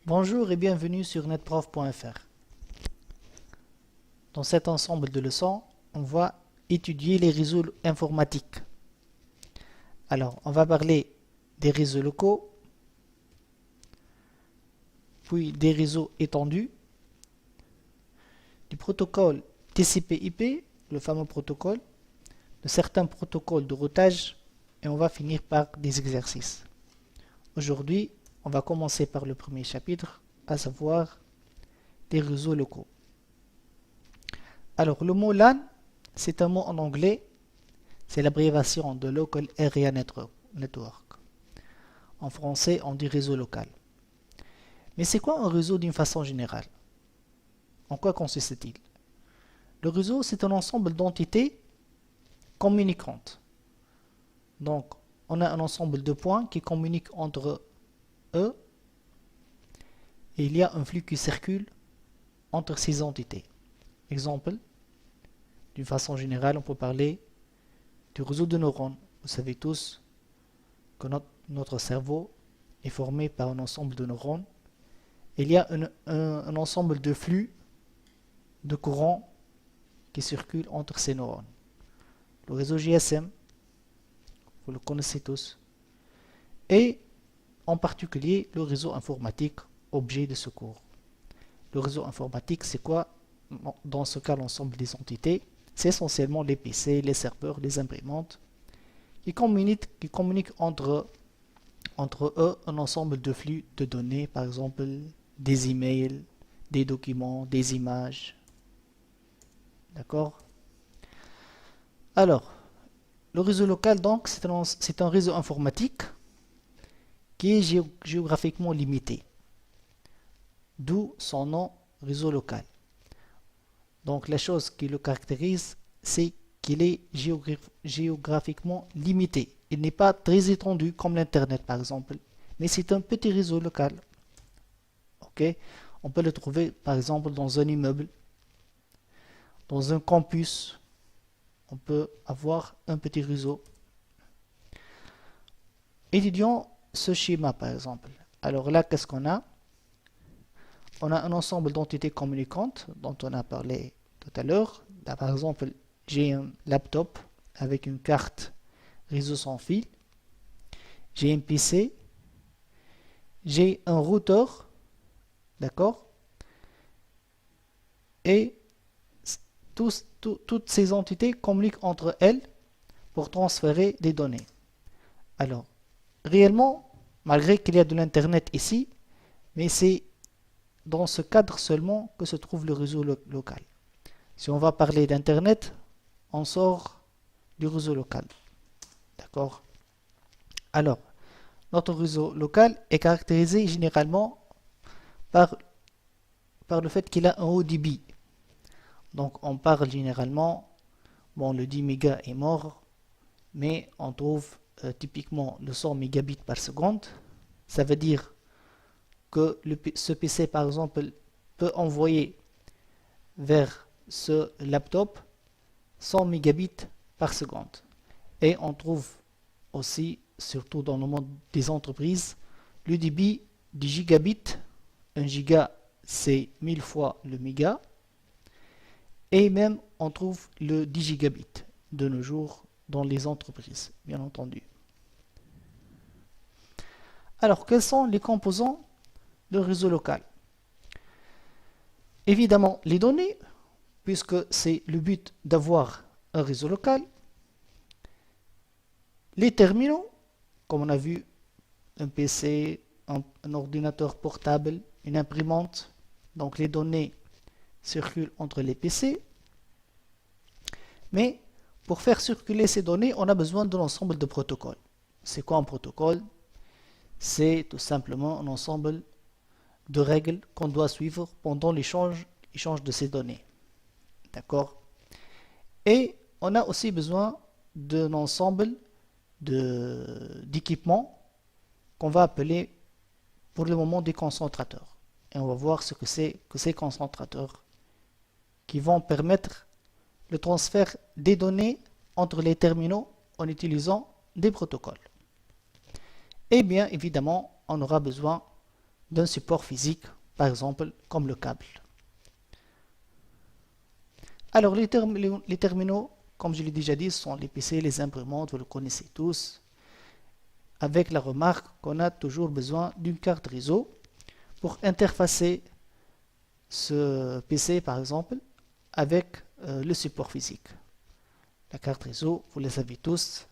Bonjour et bienvenue sur netprof.fr. Dans cet ensemble de leçons, on va étudier les réseaux informatiques. Alors, on va parler des réseaux locaux, puis des réseaux étendus, du protocole TCP/IP, le fameux protocole, de certains protocoles de routage, et on va finir par des exercices. Aujourd'hui, on va commencer par le premier chapitre, à savoir des réseaux locaux. Alors, le mot LAN, c'est un mot en anglais, c'est l'abréviation de Local Area Network. En français, on dit réseau local. Mais c'est quoi un réseau d'une façon générale? En quoi consiste-t-il? Le réseau, c'est un ensemble d'entités communicantes. Donc, on a un ensemble de points qui communiquent entre eux et il y a un flux qui circule entre ces entités. Exemple, d'une façon générale, on peut parler du réseau de neurones. Vous savez tous que notre cerveau est formé par un ensemble de neurones. Il y a un ensemble de flux de courants qui circulent entre ces neurones. Le réseau GSM, vous le connaissez tous, et en particulier le réseau informatique, objet de ce cours. Le réseau informatique, c'est quoi? Dans ce cas, l'ensemble des entités, c'est essentiellement les PC, les serveurs, les imprimantes, qui communiquent entre eux un ensemble de flux de données, par exemple des emails, des documents, des images. D'accord? Alors, le réseau local, donc, c'est un réseau informatique qui est géographiquement limité. D'où son nom, réseau local. Donc, la chose qui le caractérise, c'est qu'il est géographiquement limité. Il n'est pas très étendu comme l'Internet, par exemple, mais c'est un petit réseau local. Ok? On peut le trouver, par exemple, dans un immeuble, dans un campus. On peut avoir un petit réseau. Étudions ce schéma, par exemple. Alors là, qu'est-ce qu'on a? On a un ensemble d'entités communicantes dont on a parlé tout à l'heure. Là, par exemple, j'ai un laptop avec une carte réseau sans fil. J'ai un PC. J'ai un routeur. D'accord? Et toutes ces entités communiquent entre elles pour transférer des données. Alors, réellement, malgré qu'il y a de l'Internet ici, mais c'est dans ce cadre seulement que se trouve le réseau local. Si on va parler d'Internet, on sort du réseau local. D'accord? Alors, notre réseau local est caractérisé généralement par le fait qu'il a un haut débit. Donc, on parle généralement, bon, le 10 mégas est mort, mais on trouve typiquement le 100 mégabits par seconde. Ça veut dire que ce PC, par exemple, peut envoyer vers ce laptop 100 mégabits par seconde. Et on trouve aussi, surtout dans le monde des entreprises, le débit du gigabit. Un giga, c'est 1000 fois le méga. Et même, on trouve le 10 gigabits de nos jours dans les entreprises, bien entendu. Alors, quels sont les composants de réseau local? Évidemment, les données, puisque c'est le but d'avoir un réseau local. Les terminaux, comme on a vu, un PC, un ordinateur portable, une imprimante. Donc les données circulent entre les PC. Mais pour faire circuler ces données, on a besoin d'un ensemble de protocoles. C'est quoi un protocole? C'est tout simplement un ensemble de règles qu'on doit suivre pendant l'échange de ces données. D'accord? Et on a aussi besoin d'un ensemble d'équipements qu'on va appeler pour le moment des concentrateurs. Et on va voir ce que c'est que ces concentrateurs qui vont permettre le transfert des données entre les terminaux en utilisant des protocoles. Et bien évidemment, on aura besoin d'un support physique, par exemple comme le câble. Alors les terminaux, comme je l'ai déjà dit, sont les PC, les imprimantes, vous le connaissez tous, avec la remarque qu'on a toujours besoin d'une carte réseau pour interfacer ce PC par exemple avec le support physique. La carte réseau, vous le savez tous,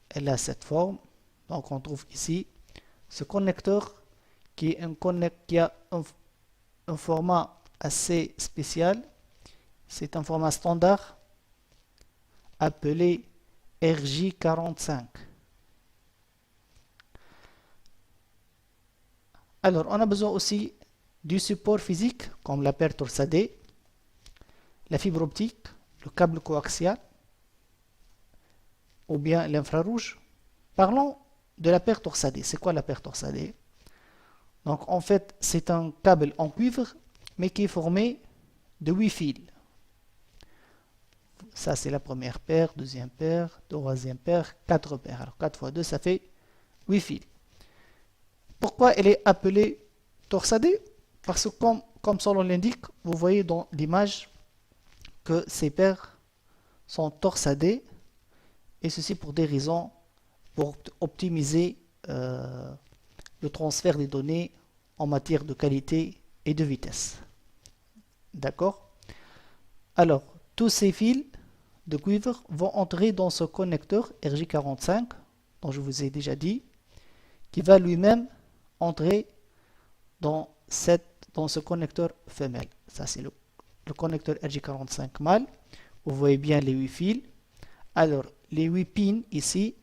elle a cette forme. Donc on trouve ici ce connecteur qui a un format assez spécial. C'est un format standard appelé RJ45. Alors on a besoin aussi du support physique comme la paire torsadée, la fibre optique, le câble coaxial ou bien l'infrarouge. Parlons de la paire torsadée. C'est quoi la paire torsadée? Donc en fait c'est un câble en cuivre mais qui est formé de 8 fils. Ça c'est la première paire, deuxième paire, troisième paire, 4 paires. Alors 4 fois 2 ça fait 8 fils. Pourquoi elle est appelée torsadée? Parce que comme son nom l'indique, vous voyez dans l'image que ces paires sont torsadées et ceci pour des raisons pour optimiser le transfert des données en matière de qualité et de vitesse. D'accord? Alors, tous ces fils de cuivre vont entrer dans ce connecteur RJ45 dont je vous ai déjà dit, qui va lui-même entrer dans ce connecteur femelle. Ça c'est le connecteur RJ45 mâle. Vous voyez bien les 8 fils. Alors, les 8 pins ici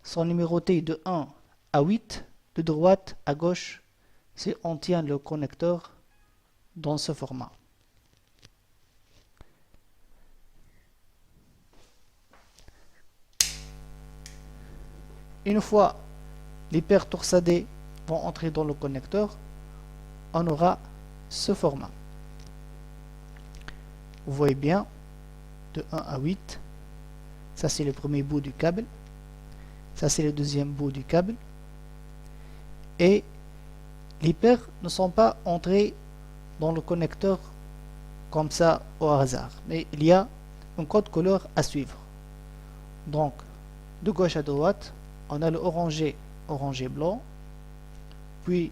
sont numérotés de 1 à 8, de droite à gauche, si on tient le connecteur dans ce format. Une fois les paires torsadées vont entrer dans le connecteur, on aura ce format. Vous voyez bien, de 1 à 8, ça c'est le premier bout du câble, ça c'est le deuxième bout du câble, et les paires ne sont pas entrées dans le connecteur comme ça au hasard, mais il y a un code couleur à suivre. Donc, de gauche à droite, on a le orangé blanc, puis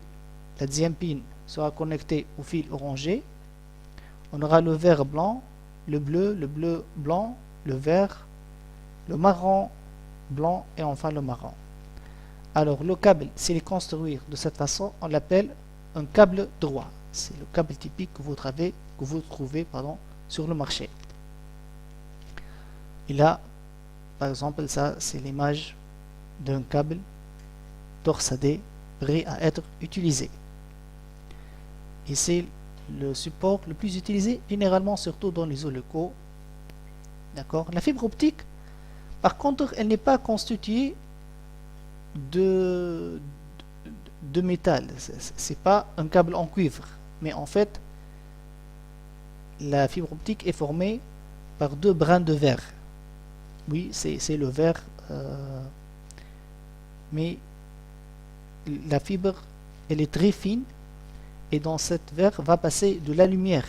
la deuxième pin sera connectée au fil orangé, on aura le vert blanc, le bleu blanc, le vert, le marron blanc et enfin le marron. Alors le câble, s'il est construit de cette façon, on l'appelle un câble droit. C'est le câble typique que vous trouvez sur le marché. Et là, par exemple, ça c'est l'image d'un câble torsadé prêt à être utilisé. Et c'est le support le plus utilisé généralement, surtout dans les eaux locaux. D'accord. La fibre optique, par contre, elle n'est pas constituée de métal. C'est pas un câble en cuivre, mais en fait, la fibre optique est formée par deux brins de verre. Oui, c'est le verre, mais la fibre, elle est très fine. Et dans cette verre va passer de la lumière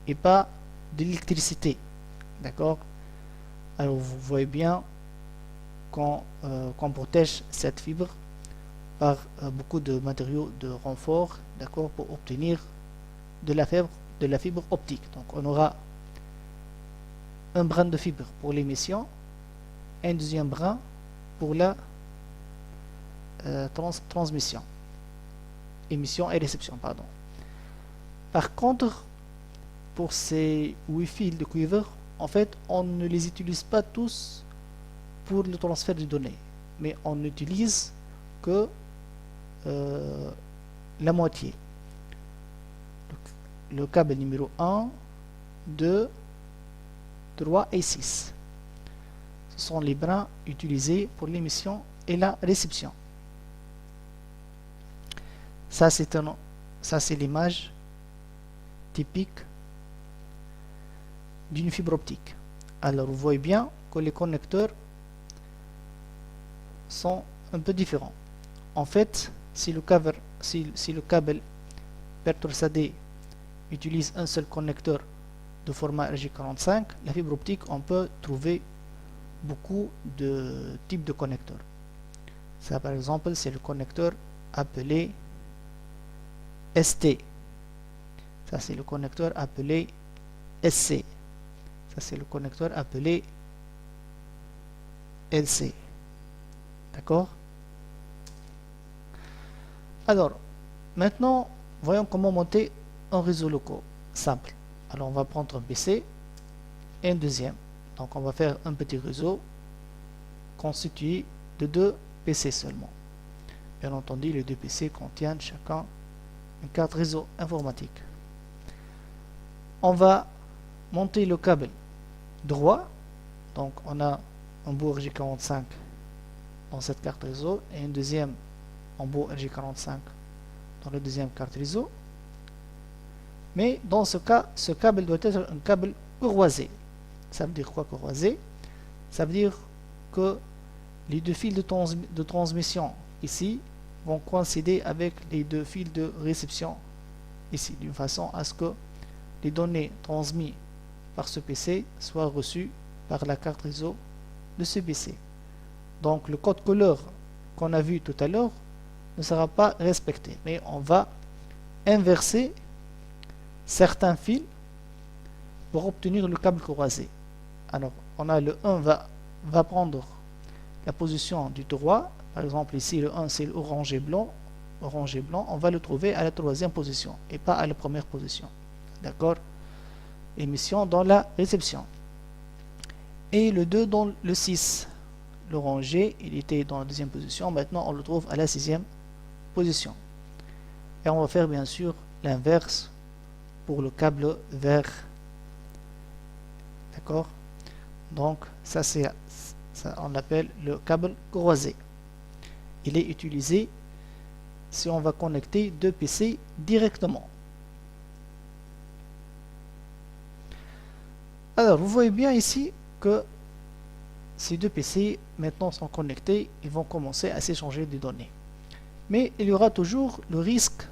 et pas de l'électricité. D'accord? Alors vous voyez bien qu'on protège cette fibre par beaucoup de matériaux de renfort, d'accord, pour obtenir de la fibre optique. Donc on aura un brin de fibre pour l'émission, un deuxième brin pour la transmission, émission et réception, pardon. Par contre, pour ces 8 fils de cuivre, en fait, on ne les utilise pas tous pour le transfert de données, mais on n'utilise que la moitié. Le câble numéro 1, 2, 3 et 6. Ce sont les brins utilisés pour l'émission et la réception. Ça, c'est l'image typique d'une fibre optique. Alors vous voyez bien que les connecteurs sont un peu différents. En fait, si le câble si le câble pertorsadé utilise un seul connecteur de format RJ45, la fibre optique, on peut trouver beaucoup de types de connecteurs. Ça, par exemple, c'est le connecteur appelé ST. Ça, c'est le connecteur appelé SC. Ça, c'est le connecteur appelé LC. D'accord? Alors, maintenant, voyons comment monter un réseau local simple. Alors, on va prendre un PC et un deuxième. Donc, on va faire un petit réseau constitué de 2 PC seulement. Bien entendu, les 2 PC contiennent chacun une carte réseau informatique. On va monter le câble droit. Donc, on a un bout RJ45 dans cette carte réseau et un deuxième en bout RJ45 dans la deuxième carte réseau. Mais dans ce cas, ce câble doit être un câble croisé. Ça veut dire quoi, croisé? Ça veut dire que les 2 fils de transmission ici vont coïncider avec les 2 fils de réception ici, d'une façon à ce que les données transmises par ce PC soient reçues par la carte réseau de ce PC. Donc le code couleur qu'on a vu tout à l'heure ne sera pas respecté, mais on va inverser certains fils pour obtenir le câble croisé. Alors on a le 1 va prendre la position du droit. Par exemple ici le 1 c'est l'orange et blanc. Orange et blanc, on va le trouver à la 3e position et pas à la première position. D'accord? Émission dans la réception. Et le 2 dans le 6. L'oranger, il était dans la 2e position. Maintenant, on le trouve à la 6e position. Et on va faire bien sûr l'inverse pour le câble vert. D'accord? Donc, ça on l'appelle le câble croisé. Il est utilisé si on va connecter 2 PC directement. Alors, vous voyez bien ici que ces 2 PC maintenant sont connectés, ils vont commencer à s'échanger des données. Mais il y aura toujours le risque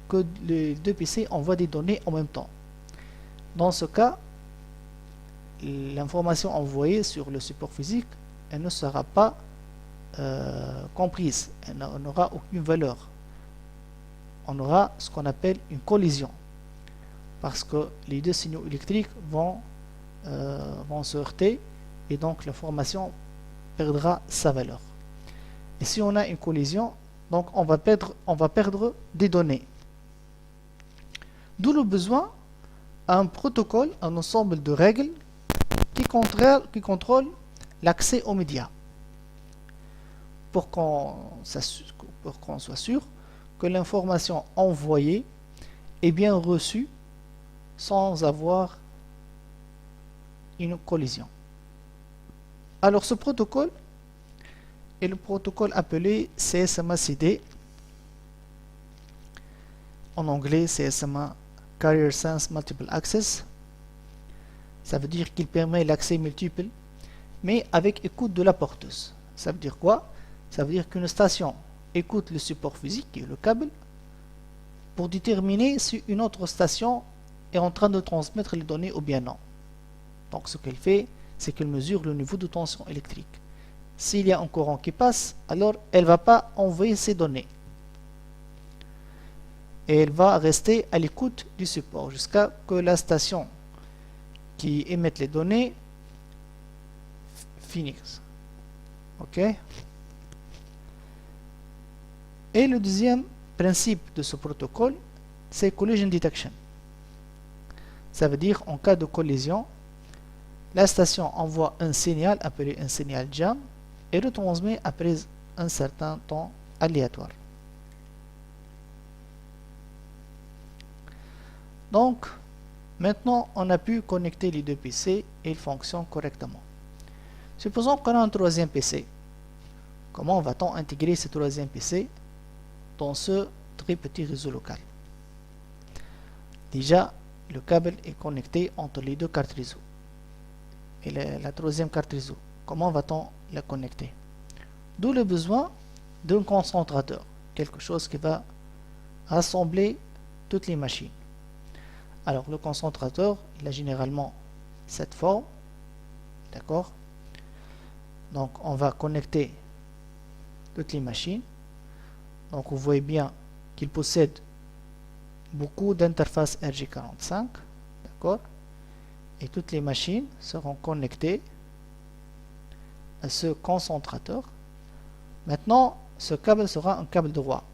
que les 2 PC envoient des données en même temps. Dans ce cas, l'information envoyée sur le support physique, elle ne sera pas comprise, elle n'aura aucune valeur. On aura ce qu'on appelle une collision, parce que les 2 signaux électriques vont se heurter et donc l'information perdra sa valeur. Et si on a une collision, donc on va perdre des données. D'où le besoin d'un protocole, un ensemble de règles qui contrôle l'accès aux médias, pour qu'on soit sûr que l'information envoyée est bien reçue sans avoir une collision. Alors ce protocole est le protocole appelé CSMA-CD, en anglais CSMA Carrier Sense Multiple Access. Ça veut dire qu'il permet l'accès multiple, mais avec écoute de la porteuse. Ça veut dire quoi? Ça veut dire qu'une station écoute le support physique, qui est le câble, pour déterminer si une autre station est en train de transmettre les données ou bien non. Donc ce qu'elle fait, c'est qu'elle mesure le niveau de tension électrique. S'il y a un courant qui passe, alors elle ne va pas envoyer ces données. Et elle va rester à l'écoute du support jusqu'à ce que la station qui émet les données finisse. OK? Et le deuxième principe de ce protocole, c'est collision detection. Ça veut dire en cas de collision, la station envoie un signal appelé un signal jam et retransmet après un certain temps aléatoire. Donc, maintenant, on a pu connecter les 2 PC et ils fonctionnent correctement. Supposons qu'on a un 3e PC. Comment va-t-on intégrer ce 3e PC dans ce très petit réseau local? Déjà, le câble est connecté entre les 2 cartes réseau et la 3e carte réseau. Comment va-t-on la connecter? D'où le besoin d'un concentrateur, quelque chose qui va rassembler toutes les machines. Alors le concentrateur, il a généralement cette forme, d'accord? Donc on va connecter toutes les machines. Donc vous voyez bien qu'il possède beaucoup d'interfaces RJ45, d'accord? Et toutes les machines seront connectées à ce concentrateur. Maintenant, ce câble sera un câble droit.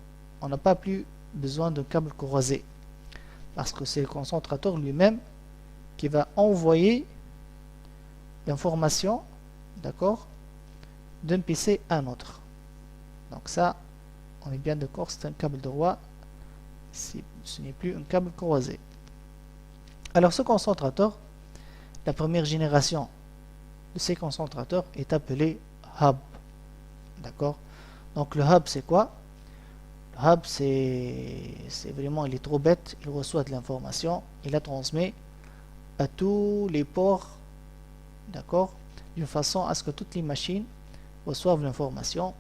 On n'a pas plus besoin d'un câble croisé parce que c'est le concentrateur lui-même qui va envoyer l'information, d'accord, d'un PC à un autre. Donc ça, on est bien d'accord, c'est un câble droit, ce n'est plus un câble croisé. Alors ce concentrateur, la première génération de ces concentrateurs est appelée hub. D'accord? Donc le hub c'est quoi? Le hub c'est vraiment, il est trop bête, il reçoit de l'information, il la transmet à tous les ports, d'accord? D'une façon à ce que toutes les machines reçoivent l'information.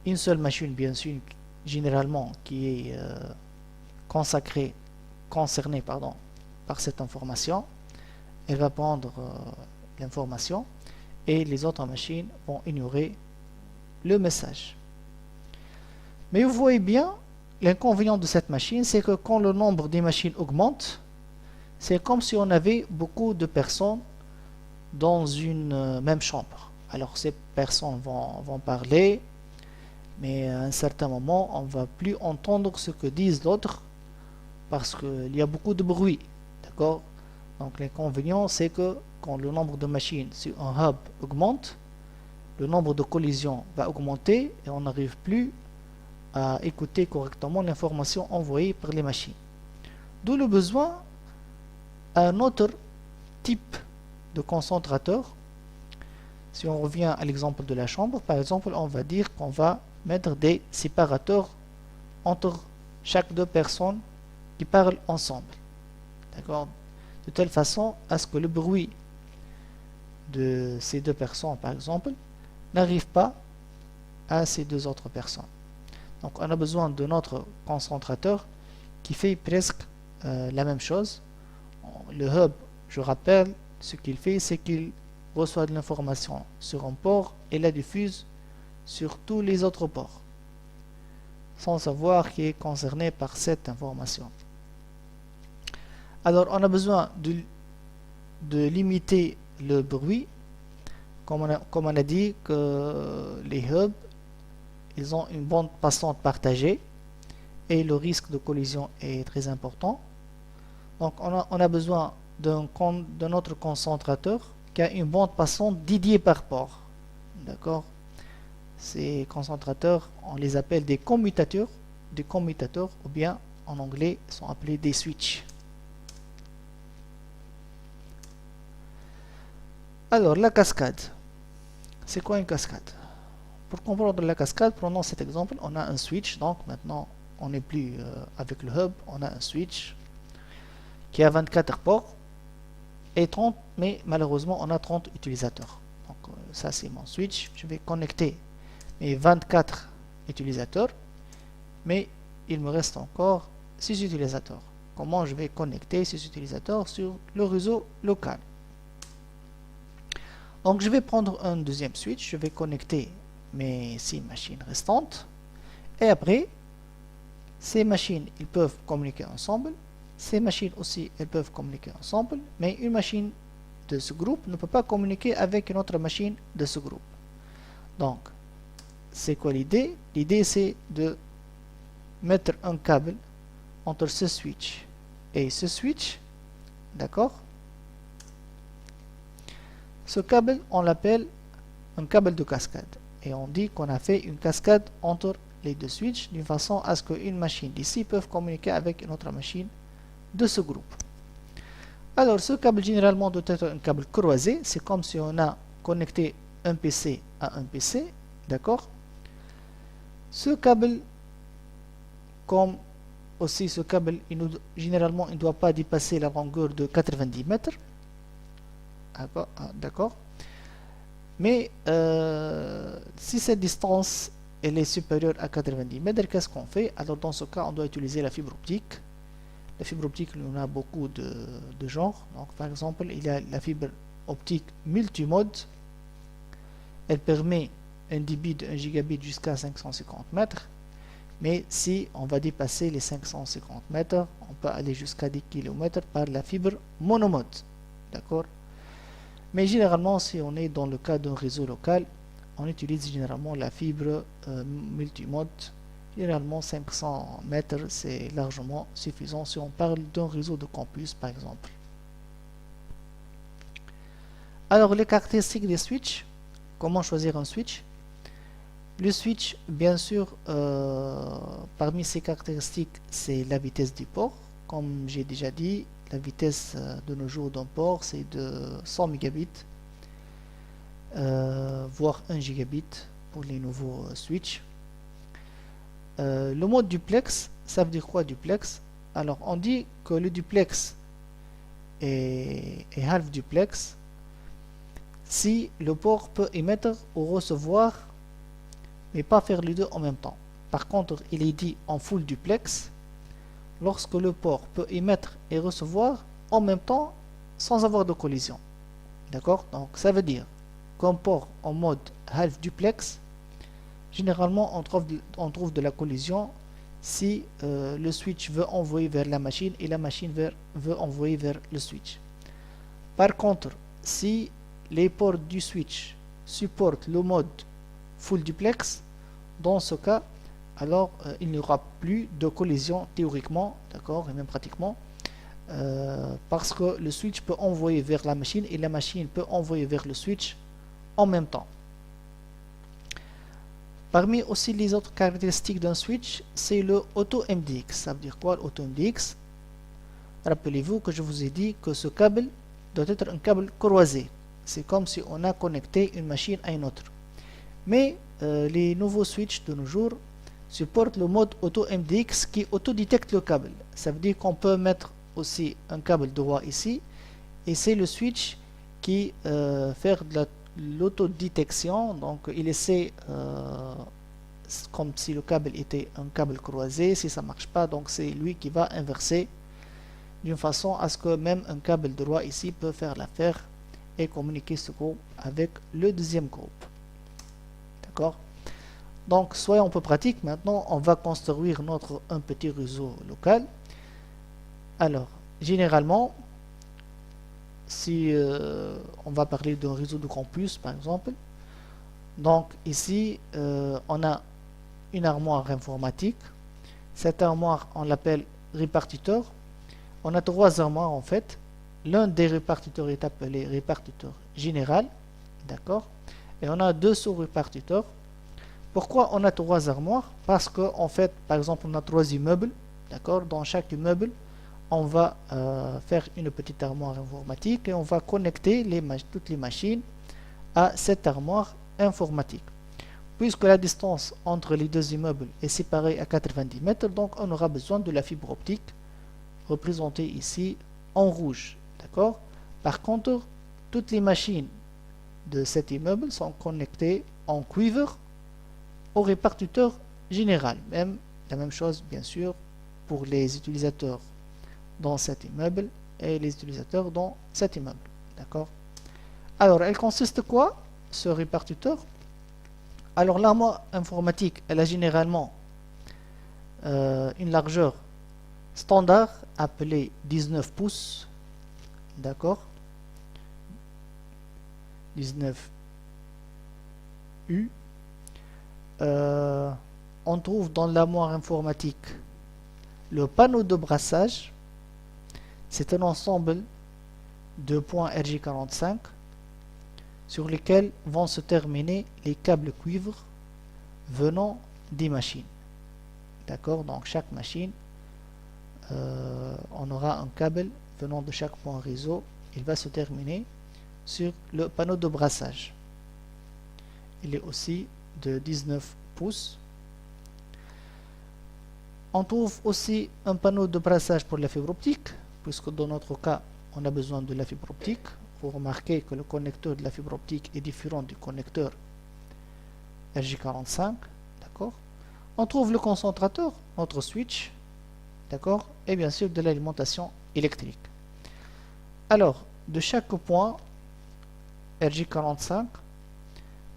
Une seule machine bien sûr, généralement qui est concernée par cette information, elle va prendre l'information et les autres machines vont ignorer le message. Mais vous voyez bien, l'inconvénient de cette machine, c'est que quand le nombre des machines augmente, c'est comme si on avait beaucoup de personnes dans une même chambre. Alors ces personnes vont parler, mais à un certain moment, on ne va plus entendre ce que disent l'autre parce qu'il y a beaucoup de bruit. D'accord? Donc l'inconvénient, c'est que quand le nombre de machines sur un hub augmente, le nombre de collisions va augmenter et on n'arrive plus à écouter correctement l'information envoyée par les machines. D'où le besoin d'un autre type de concentrateur. Si on revient à l'exemple de la chambre, par exemple, on va dire qu'on va mettre des séparateurs entre chaque deux personnes qui parlent ensemble. D'accord? De telle façon à ce que le bruit de ces deux personnes, par exemple, n'arrive pas à ces deux autres personnes. Donc on a besoin de notre concentrateur qui fait presque la même chose. Le hub, je rappelle, ce qu'il fait, c'est qu'il reçoit de l'information sur un port et la diffuse sur tous les autres ports, sans savoir qui est concerné par cette information. Alors on a besoin de limiter le bruit, comme on a dit que les hubs, ils ont une bande passante partagée et le risque de collision est très important. Donc on a besoin d'un autre concentrateur qui a une bande passante dédiée par port. D'accord? Ces concentrateurs, on les appelle des commutateurs, ou bien en anglais sont appelés des switches. Alors la cascade, c'est quoi une cascade? Pour comprendre la cascade, prenons cet exemple, on a un switch, donc maintenant on n'est plus avec le hub, on a un switch qui a 24 ports et 30, mais malheureusement on a 30 utilisateurs. Donc ça c'est mon switch, je vais connecter mes 24 utilisateurs, mais il me reste encore 6 utilisateurs. Comment je vais connecter ces utilisateurs sur le réseau local? Donc je vais prendre un deuxième switch, je vais connecter mes 6 machines restantes et après ces machines ils peuvent communiquer ensemble, ces machines aussi elles peuvent communiquer ensemble, mais une machine de ce groupe ne peut pas communiquer avec une autre machine de ce groupe. Donc c'est quoi l'idée? L'idée c'est de mettre un câble entre ce switch et ce switch, d'accord? Ce câble on l'appelle un câble de cascade et on dit qu'on a fait une cascade entre les deux switches d'une façon à ce qu'une machine d'ici peut communiquer avec une autre machine de ce groupe. Alors ce câble généralement doit être un câble croisé, c'est comme si on a connecté un PC à un PC, d'accord? Ce câble, comme aussi ce câble, généralement il ne doit pas dépasser la longueur de 90 mètres, d'accord? Mais si cette distance elle est supérieure à 90 mètres, qu'est-ce qu'on fait? Alors dans ce cas, on doit utiliser la fibre optique. La fibre optique, il y en a beaucoup de genres. Donc par exemple, il y a la fibre optique multimode. Elle permet un débit de 1 gigabit jusqu'à 550 mètres. Mais si on va dépasser les 550 mètres, on peut aller jusqu'à 10 km par la fibre monomode. D'accord? Mais généralement, si on est dans le cas d'un réseau local, on utilise généralement la fibre multimode. Généralement 500 mètres, c'est largement suffisant si on parle d'un réseau de campus par exemple. Alors les caractéristiques des switches. Comment choisir un switch? Le switch, bien sûr, parmi ses caractéristiques, c'est la vitesse du port. Comme j'ai déjà dit, la vitesse de nos jours d'un port, c'est de 100 mégabits, voire 1 gigabit pour les nouveaux switches. Le mode duplex, ça veut dire quoi duplex? Alors, on dit que le duplex est half duplex si le port peut émettre ou recevoir mais pas faire les deux en même temps. Par contre, il est dit en full duplex lorsque le port peut émettre et recevoir en même temps sans avoir de collision. D'accord? Donc ça veut dire qu'un port en mode half duplex, généralement on trouve de la collision si le switch veut envoyer vers la machine et la machine veut envoyer vers le switch. Par contre, si les ports du switch supportent le mode full duplex, dans ce cas, alors il n'y aura plus de collision théoriquement, d'accord, et même pratiquement, parce que le switch peut envoyer vers la machine et la machine peut envoyer vers le switch en même temps. Parmi aussi les autres caractéristiques d'un switch, c'est le auto-MDX. Ça veut dire quoi l'auto-MDX? Rappelez-vous que je vous ai dit que ce câble doit être un câble croisé. C'est comme si on a connecté une machine à une autre. Mais les nouveaux switches de nos jours supportent le mode auto-MDX qui autodétecte le câble. Ça veut dire qu'on peut mettre aussi un câble droit ici et c'est le switch qui fait de l'autodétection. Donc il essaie comme si le câble était un câble croisé. Si ça ne marche pas, donc c'est lui qui va inverser d'une façon à ce que même un câble droit ici peut faire l'affaire et communiquer ce groupe avec le deuxième groupe. D'accord? Donc soyons un peu pratiques. Maintenant on va construire un petit réseau local. Alors généralement si on va parler d'un réseau de campus par exemple, donc ici on a une armoire informatique. Cette armoire on l'appelle répartiteur. On a trois armoires en fait. L'un des répartiteurs est appelé répartiteur général, d'accord, et on a deux sous-répartiteurs. Pourquoi on a trois armoires? Parce que en fait, par exemple, on a trois immeubles, d'accord. Dans chaque immeuble, on va faire une petite armoire informatique et on va connecter toutes les machines à cette armoire informatique. Puisque la distance entre les deux immeubles est séparée à 90 mètres, donc on aura besoin de la fibre optique, représentée ici en rouge. D'accord? Par contre, toutes les machines de cet immeuble sont connectées en cuivre au répartiteur général. La même chose, bien sûr, pour les utilisateurs dans cet immeuble et les utilisateurs dans cet immeuble. D'accord? Alors, elle consiste quoi, ce répartiteur? Alors, l'armoire informatique, elle a généralement une largeur standard appelée 19 pouces. D'accord, 19 U. On trouve dans l'armoire informatique le panneau de brassage. C'est un ensemble de points RJ45 sur lesquels vont se terminer les câbles cuivre venant des machines. D'accord, donc chaque machine, on aura un câble venant de chaque point réseau, il va se terminer sur le panneau de brassage. Il est aussi de 19 pouces. On trouve aussi un panneau de brassage pour la fibre optique, puisque dans notre cas, on a besoin de la fibre optique. Vous remarquez que le connecteur de la fibre optique est différent du connecteur RJ45. On trouve le concentrateur, notre switch, d'accord, et bien sûr de l'alimentation électrique. Alors, de chaque point RJ45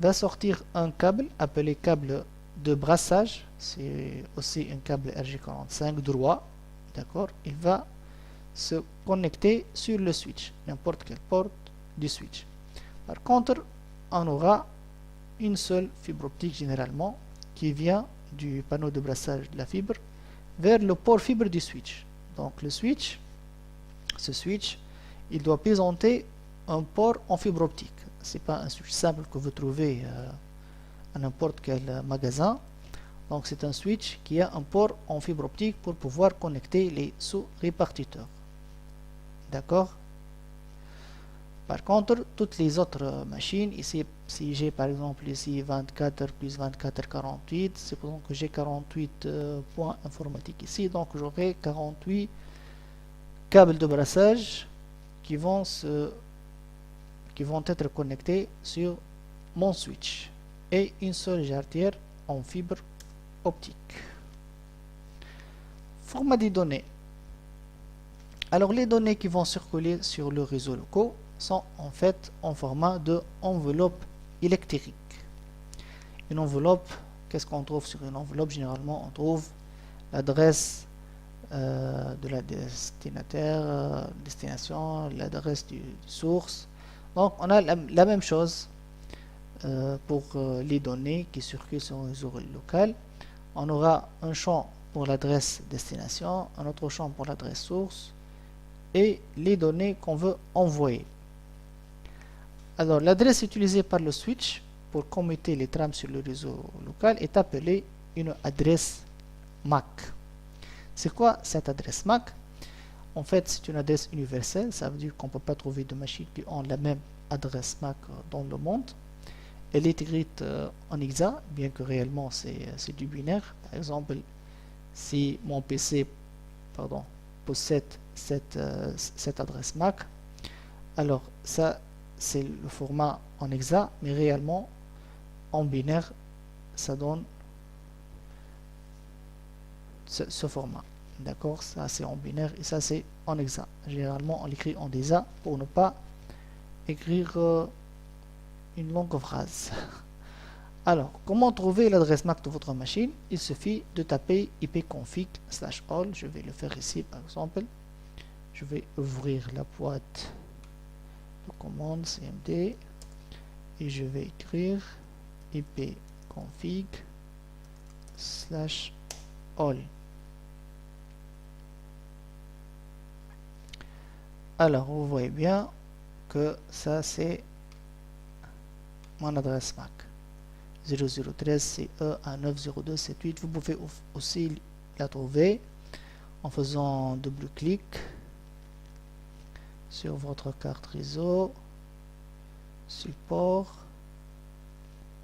va sortir un câble appelé câble de brassage. C'est aussi un câble RJ45 droit, d'accord. Il va se connecter sur le switch, n'importe quelle porte du switch. Par contre, on aura une seule fibre optique généralement qui vient du panneau de brassage de la fibre vers le port fibre du switch. Donc le switch, ce switch, il doit présenter un port en fibre optique. C'est pas un switch simple que vous trouvez à n'importe quel magasin. Donc c'est un switch qui a un port en fibre optique pour pouvoir connecter les sous-répartiteurs. D'accord? Par contre, toutes les autres machines, ici, si j'ai par exemple ici 24 plus 24, 48, c'est pour ça que j'ai 48 points informatiques ici, donc j'aurai 48 câbles de brassage qui vont être connectés sur mon switch et une seule jarretière en fibre optique. Format des données. Alors les données qui vont circuler sur le réseau local sont en fait en format de enveloppe électrique. Une enveloppe, qu'est-ce qu'on trouve sur une enveloppe? Généralement, on trouve l'adresse de la destination, l'adresse du source. Donc, on a la même chose pour les données qui circulent sur un réseau local. On aura un champ pour l'adresse destination, un autre champ pour l'adresse source et les données qu'on veut envoyer. Alors, l'adresse utilisée par le switch pour commuter les trames sur le réseau local est appelée une adresse MAC. C'est quoi cette adresse MAC? En fait, c'est une adresse universelle. Ça veut dire qu'on ne peut pas trouver de machines qui ont la même adresse MAC dans le monde. Elle est écrite en hexa, bien que réellement c'est du binaire. Par exemple, si mon PC possède cette adresse MAC, alors ça c'est le format en hexa, mais réellement en binaire ça donne ce format. D'accord, ça c'est en binaire et ça c'est en hexa. Généralement on l'écrit en hexa pour ne pas écrire une longue phrase. Alors, comment trouver l'adresse MAC de votre machine? Il suffit de taper ipconfig/all. Je vais le faire ici par exemple. Je vais ouvrir la boîte de commande cmd et je vais écrire ipconfig/all. Alors, vous voyez bien que ça c'est mon adresse MAC 0013 CE 190278. Vous pouvez aussi la trouver en faisant double clic sur votre carte réseau, support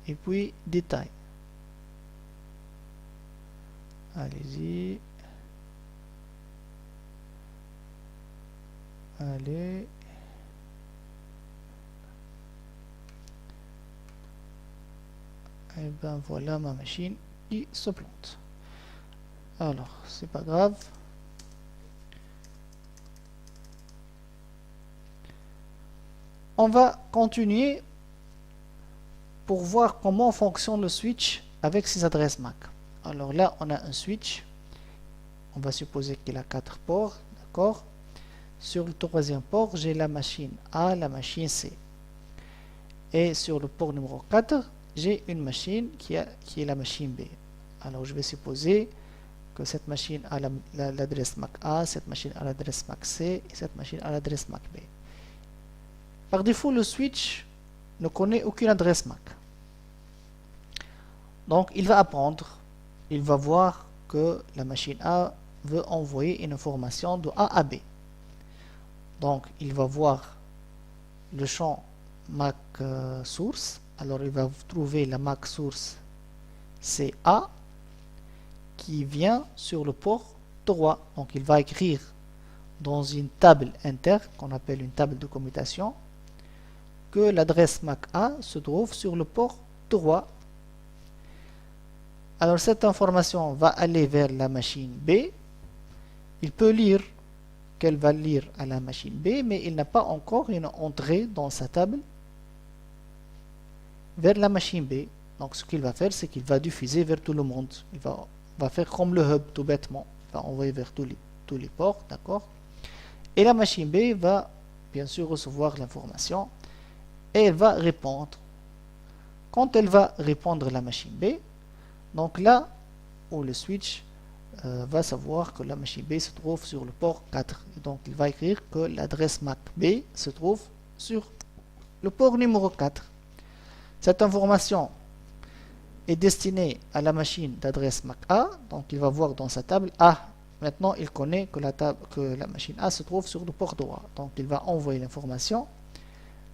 et puis détails. Allez-y. Allez. Et ben voilà ma machine qui se plante. Alors, c'est pas grave. On va continuer pour voir comment fonctionne le switch avec ses adresses MAC. Alors là, on a un switch. On va supposer qu'il a 4 ports, d'accord? Sur le troisième port, j'ai la machine A, la machine C. Et sur le port numéro 4, j'ai une machine qui est la machine B. Alors je vais supposer que cette machine a l'adresse MAC A, cette machine a l'adresse MAC C et cette machine a l'adresse MAC B. Par défaut, le switch ne connaît aucune adresse MAC. Donc il va apprendre, il va voir que la machine A veut envoyer une information de A à B. Donc il va voir le champ MAC source. Alors il va trouver la MAC source CA qui vient sur le port 3. Donc il va écrire dans une table interne qu'on appelle une table de commutation que l'adresse MAC A se trouve sur le port 3. Alors cette information va aller vers la machine B. Il peut lire qu'elle va lire à la machine B, mais il n'a pas encore une entrée dans sa table vers la machine B. Donc ce qu'il va faire, c'est qu'il va diffuser vers tout le monde. Il va faire comme le hub tout bêtement. Il va envoyer vers tous les ports, d'accord? Et la machine B va bien sûr recevoir l'information et elle va répondre. Quand elle va répondre à la machine B, donc là où le switch va savoir que la machine B se trouve sur le port 4. Et donc il va écrire que l'adresse MAC B se trouve sur le port numéro 4. Cette information est destinée à la machine d'adresse MAC A. Donc il va voir dans sa table A. Maintenant il connaît que la machine A se trouve sur le port droit. Donc il va envoyer l'information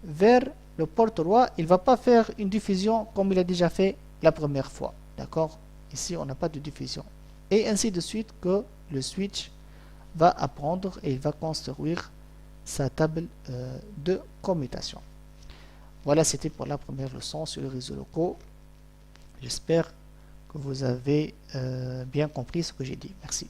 vers le port droit. Il ne va pas faire une diffusion comme il a déjà fait la première fois. D'accord? Ici on n'a pas de diffusion. Et ainsi de suite que le switch va apprendre et il va construire sa table de commutation. Voilà, c'était pour la première leçon sur les réseaux locaux. J'espère que vous avez bien compris ce que j'ai dit. Merci.